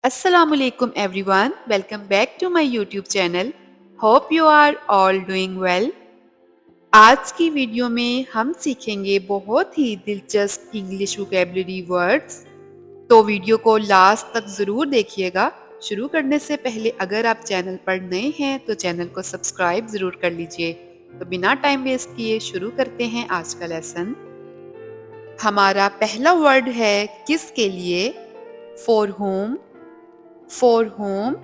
Assalamualaikum everyone. Welcome back to my YouTube channel. Hope you are all doing well. आज की video में हम सीखेंगे बहुत ही दिलचस्प इंग्लिश वोकेबलरी वर्ड्स। तो वीडियो को लास्ट तक ज़रूर देखिएगा। शुरू करने से पहले अगर आप चैनल पर नए हैं तो चैनल को सब्सक्राइब ज़रूर कर लीजिए। तो बिना टाइम वेस्ट किए शुरू करते हैं आज का लेसन। हमारा पहला वर्ड है किसके लिए, फॉर होम। फॉर होम,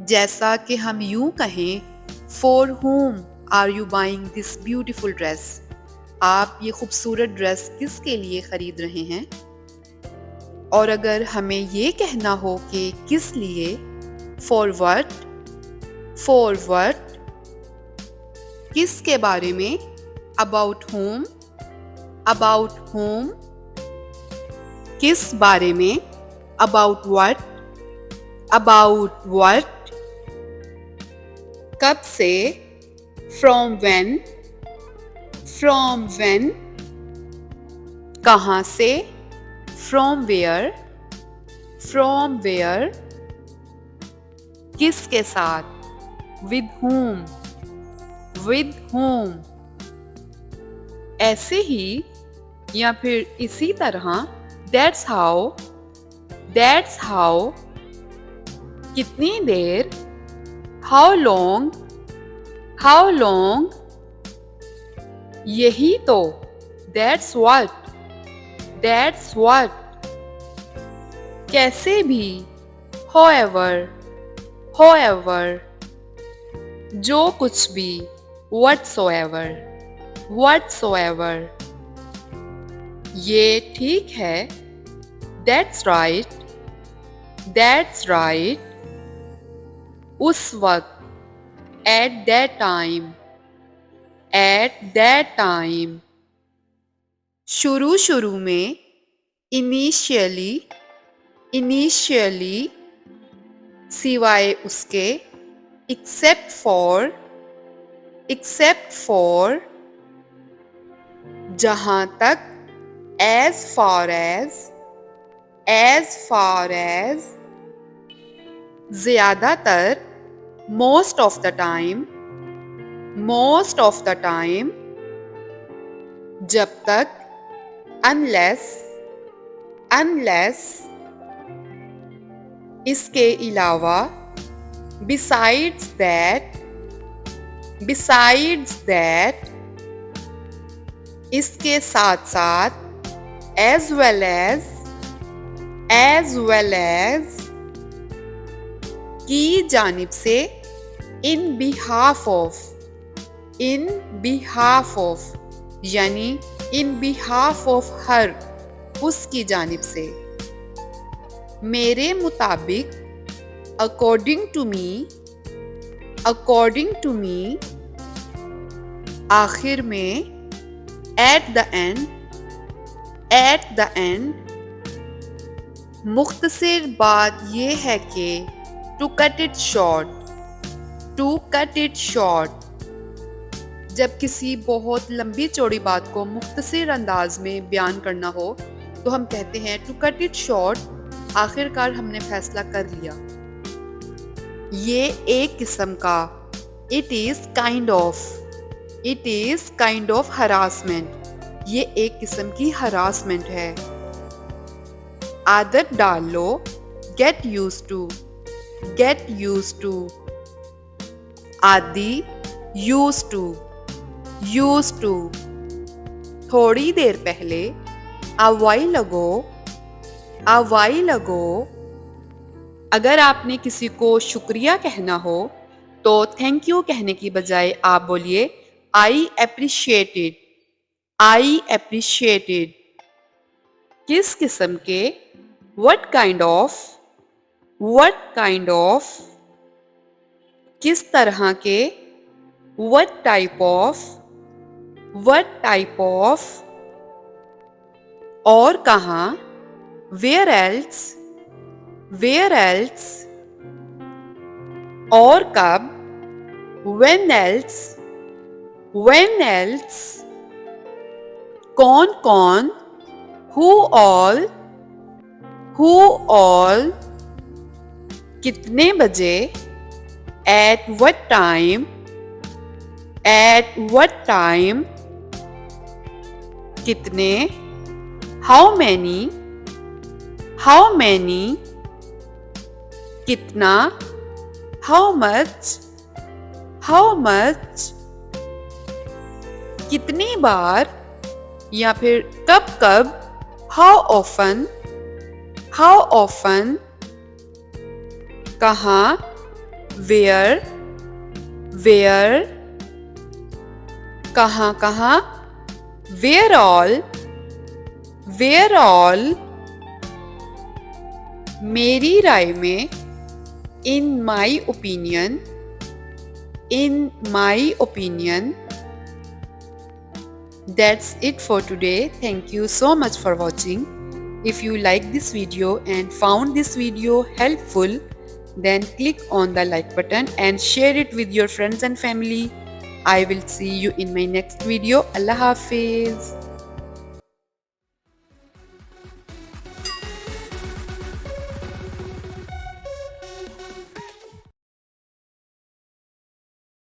जैसा कि हम यूं कहें, for whom are you buying this beautiful dress. आप ये खूबसूरत ड्रेस किसके लिए खरीद रहे हैं। और अगर हमें ये कहना हो कि किस लिए, फॉर व्हाट। फॉर व्हाट, किसके बारे में, अबाउट होम। अबाउट होम, किस बारे में, अबाउट व्हाट। अबाउट व्हाट, कब से, फ्रॉम व्हेन। फ्रॉम व्हेन, कहाँ से, फ्रॉम वेयर। फ्रॉम वेयर, किसके साथ, विद whom। विद whom, ऐसे ही या फिर इसी तरह, दैट्स हाउ। दैट्स हाउ, कितनी देर, हाउ लॉन्ग। हाउ लॉन्ग, यही तो, दैट्स व्हाट। दैट्स व्हाट, कैसे भी, however। however, जो कुछ भी, whatsoever। whatsoever, ये ठीक है, दैट्स राइट। दैट्स राइट, उस वक्त, at that time। at that time, शुरू शुरू में, इनिशियली। इनिशियली, सिवाय उसके, एक्सेप्ट फॉर। एक्सेप्ट फॉर, जहां तक, as far as. As far as, ज्यादातर, most of the time. Most of the time, जब तक, अनलेस। अनलेस, इसके अलावा, बिसाइड्स दैट। बिसाइड्स दैट, इसके साथ साथ, as well as. As well as, की जानिब से, in behalf of. In behalf of, यानी इन बिहाफ ऑफ हर, उसकी जानिब से। मेरे मुताबिक, according to me. According to me, आखिर में, at the end. At the end, मुख्तसर बात यह है कि, to cut it short. To cut it short, जब किसी बहुत लंबी चौड़ी बात को मुख्तसर अंदाज में बयान करना हो तो हम कहते हैं टू कट इट शॉर्ट। आखिरकार हमने फैसला कर लिया। ये एक किस्म का, it is kind of. It is kind of harassment. ये एक किस्म की हरासमेंट है। आदत डाल लो, get used to. Get used to, आदि, यूज्ड टू। यूज्ड टू, थोड़ी देर पहले, a while ago। a while ago, अगर आपने किसी को शुक्रिया कहना हो तो थैंक यू कहने की बजाय आप बोलिए, I appreciate it. I appreciate it, किस किस्म के, what kind of. What kind of, किस तरह के, what type of. What type of, और कहाँ, वेयर एल्स। वेयर एल्स, और कब, व्हेन एल्स। व्हेन एल्स, कौन कौन, हु ऑल। हु ऑल, कितने बजे? At what time? At what time? कितने? How many? How many? कितना? How much? How much? कितनी बार या फिर कब कब? How often? How often? कहाँ? Where? Where? कहाँ कहाँ? Where all? Where all? मेरी राय में, in my opinion, in my opinion. That's it for today. Thank you so much for watching. If you like this video and found this video helpful, then click on the like button and share it with your friends and family. I will see you in my next video. Allah Hafiz.